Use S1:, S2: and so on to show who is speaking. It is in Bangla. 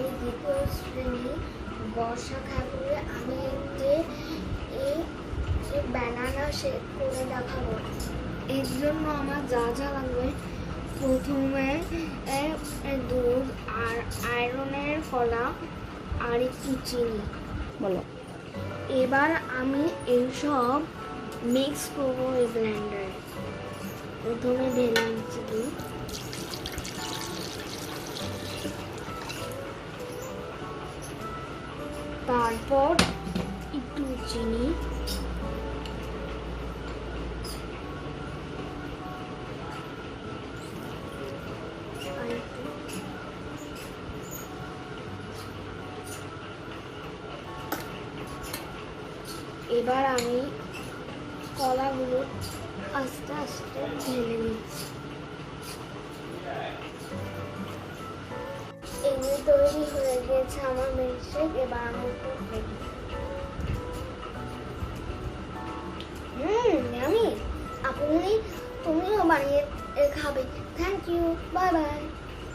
S1: আমি দ্বিতীয় শ্রেণী বর্ষা ঠাকুরে আমি এই ব্যানানা শেক করে দেখাবো। এর জন্য আমার যা যা লাগবে, প্রথমে দুধ আর আয়রনের কলা আর একটু চিনি।
S2: বলো।
S1: এবার আমি এইসব মিক্স করবো এই ব্লেন্ডারে। প্রথমে ঢেলে নিচ্ছি দুধ, তারপর একটু চিনি, এবার আমি কলাগুলো আস্তে আস্তে ঢেলে নিচ্ছি। এমনি তৈরি হয়ে গেছে আমার মিল্কশেক। এবার আমি একটু আমি তুমিও বানিয়ে খাবে। Thank you, bye by.